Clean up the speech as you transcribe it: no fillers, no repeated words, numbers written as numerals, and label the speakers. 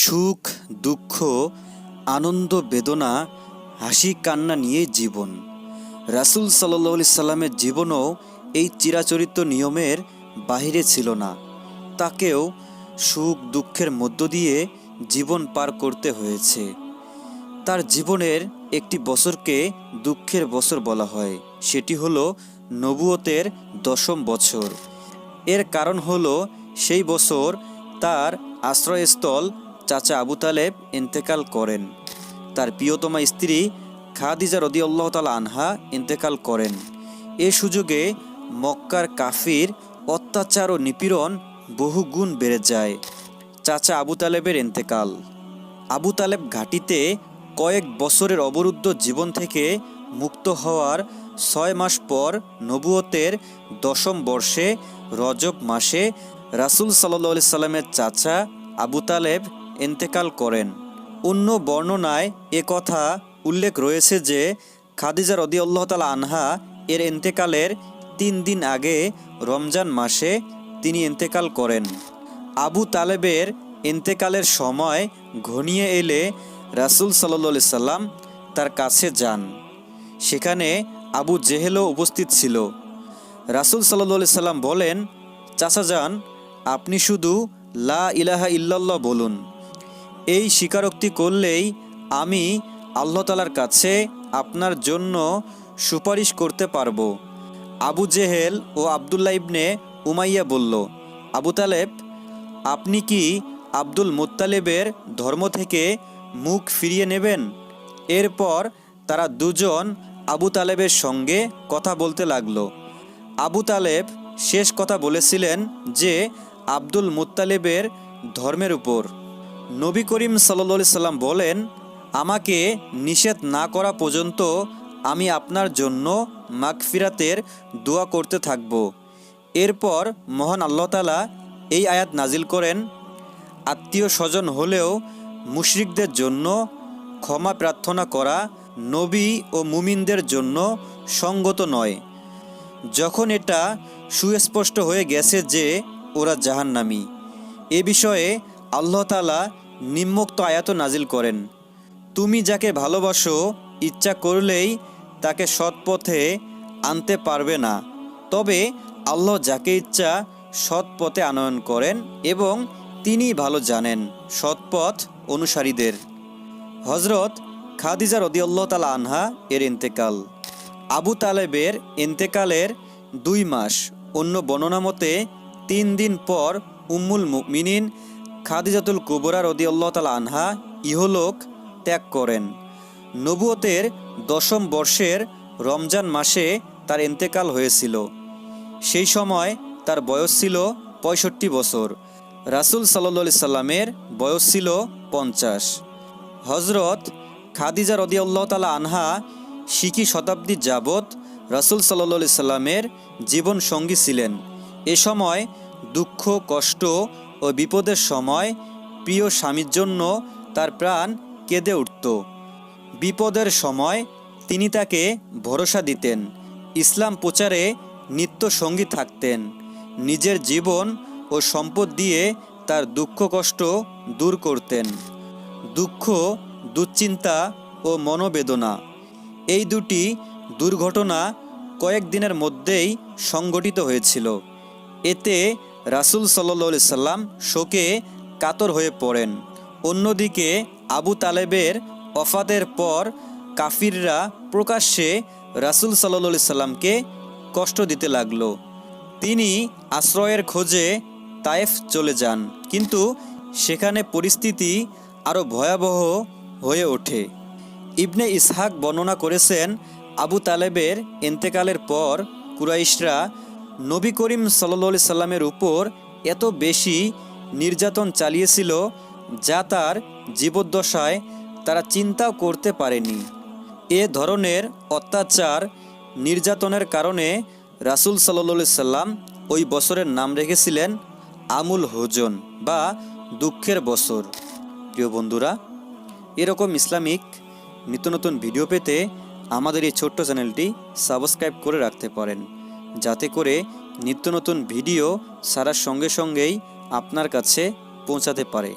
Speaker 1: সুখ, দুঃখ, আনন্দ, বেদনা, হাসি কান্না নিয়ে জীবন। রাসূল সাল্লাল্লাহু আলাইহি সাল্লামের জীবনও এই চিরাচরিত নিয়মের বাহিরে ছিল না। তাকেও সুখ দুঃখের মধ্য দিয়ে জীবন পার করতে হয়েছে। তার জীবনের একটি বছরকে দুঃখের বছর বলা হয়, সেটি হলো নবুয়তের 10ম বছর। এর কারণ হলো সেই বছর তার আশ্রয়স্থল চাচা আবু তালেব ইন্তেকাল করেন। তার প্রিয়তমা স্ত্রী খাদিজা রাদিয়াল্লাহু তাআলা আনহা ইন্তেকাল করেন। এ সুযোগে মক্কার কাফির অত্যাচার ও নিপীড়ন বহু গুণ বেড়ে যায়। চাচা আবু তালেবের ইন্তেকাল। আবু তালেব ঘাঁটিতে কয়েক বছরের অবরুদ্ধ জীবন থেকে মুক্ত হওয়ার 6 মাস পর নবুয়তের 10ম বর্ষে রজব মাসে রাসূল সাল্লাল্লাহু আলাইহি সাল্লামের চাচা আবু তালেব ইন্তেকাল করেন। অন্য বর্ণনায় এ কথা উল্লেখ রয়েছে যে খাদিজা রাদিয়াল্লাহু তাআলা আনহা এর ইন্তেকালের 3 দিন আগে রমজান মাসে তিনি ইন্তেকাল করেন। আবু তালেবের ইন্তেকালের সময় ঘনিয়ে এলে রাসূল সাল্লাল্লাহু আলাইহি সাল্লাম তার কাছে যান। সেখানে আবু জেহেলও উপস্থিত ছিল। রাসূল সাল্লাল্লাহু আলাইহি সাল্লাম বলেন, চাচা যান, আপনি শুধু লা ইলাহা ইল্লাল্লাহ বলুন। এই স্বীকারোক্তি করলেই আমি আল্লাহ তাআলার কাছে আপনার জন্য সুপারিশ করতে পারব। আবু জেহেল ও আবদুল্লাহ ইবনে উমাইয়া বলল, আবু তালেব, আপনি কি আব্দুল মুত্তালিবের ধর্ম থেকে মুখ ফিরিয়ে নেবেন? এরপর তারা দুজন আবু তালেবের সঙ্গে কথা বলতে লাগলো। আবু তালেব শেষ কথা বলেছিলেন যে আব্দুল মুত্তালিবের ধর্মের উপর। নবী করিম সাল্লাল্লাহু আলাইহি সাল্লাম বলেন, আমাকে নিষেধ না করা পর্যন্ত আমি আপনার জন্য মাগফিরাতের দোয়া করতে থাকব। এরপর মহান আল্লাহ তাআলা এই আয়াত নাজিল করেন, আত্মীয় স্বজন হলেও মুশরিকদের জন্য ক্ষমা প্রার্থনা করা নবী ও মুমিনদের জন্য সঙ্গত নয়, যখন এটা সুস্পষ্ট হয়ে গেছে যে ওরা জাহান্নামী। এ বিষয়ে আল্লাহ তাআলা নিম্নোক্ত আয়াত নাজিল করেন, তুমি যাকে ভালোবাসো ইচ্ছা করলেই তাকে সৎ পথে আনতে পারবে না, তবে আল্লাহ যাকে ইচ্ছা সৎ পথে আনয়ন করেন এবং তিনি ভালো জানেন সৎপথ অনুসারীদের। হযরত খাদিজা রাদিয়াল্লাহু তাআলা আনহা এর ইন্তেকাল। আবু তালেবের ইন্তেকালের 2 মাস, অন্য বর্ণনা মতে 3 দিন পর উম্মুল মুমিনিন খাদিজাতুল কুবরা রাদিয়াল্লাহু তাআলা আনহা ইহলোক ত্যাগ করেন। নবুয়তের 10ম বর্ষের রমজান মাসে তার ইন্তেকাল হয়েছিল। সেই সময় তার বয়স ছিল 65 বছর। রাসূল সাল্লাল্লাহু আলাইহি সাল্লামের বয়স ছিল 50। হযরত খাদিজা রাদিয়াল্লাহু তাআলা আনহা শিকি শতাব্দী যাবৎ রাসূল সাল্লাল্লাহু আলাইহি সাল্লামের জীবন সঙ্গী ছিলেন। এ সময় দুঃখ, কষ্ট ও বিপদের সময় প্রিয় স্বামীর জন্য তার প্রাণ কেঁদে উঠত। বিপদের সময় তিনি তাকে ভরসা দিতেন, ইসলাম প্রচারে নিত্য সঙ্গী থাকতেন, নিজের জীবন ও সম্পদ দিয়ে তার দুঃখ কষ্ট দূর করতেন। দুঃখ, দুশ্চিন্তা ও মনোবেদনা, এই দুটি দুর্ঘটনা কয়েকদিনের মধ্যেই সংঘটিত হয়েছিল। এতে রাসূল সাল্লাল্লাহু আলাইহি সাল্লাম শোকে কাতর হয়ে পড়েন। অন্যদিকে আবু তালেবের ওফাতের পর কাফিররা প্রকাশ্যে রাসূল সাল্লাল্লাহু আলাইহি সাল্লামকে কষ্ট দিতে লাগল। তিনি আশ্রয়ের খোঁজে তায়েফ চলে যান, কিন্তু সেখানে পরিস্থিতি আরও ভয়াবহ হয়ে ওঠে। ইবনে ইসহাক বর্ণনা করেছেন, আবু তালেবের ইন্তেকালের পর কুরাইশরা নবী করিম সাল্লাল্লাহু আলাইহি সাল্লামের উপর এত বেশি নির্যাতন চালিয়েছিল যা তার জীবদ্দশায় তারা চিন্তাও করতে পারেনি। এ ধরনের অত্যাচার নির্যাতনের কারণে রাসূল সাল্লাল্লাহু আলাইহি সাল্লাম ওই বছরের নাম রেখেছিলেন আমুল হুজন বা দুঃখের বছর। প্রিয় বন্ধুরা, এরকম ইসলামিক নিত্য নতুন ভিডিও পেতে আমাদের এই ছোট্ট চ্যানেলটি সাবস্ক্রাইব করে রাখতে পারেন, যাতে করে নিত্য নতুন ভিডিও ছাড়ার সঙ্গে সঙ্গেই আপনার কাছে পৌঁছাতে পারে।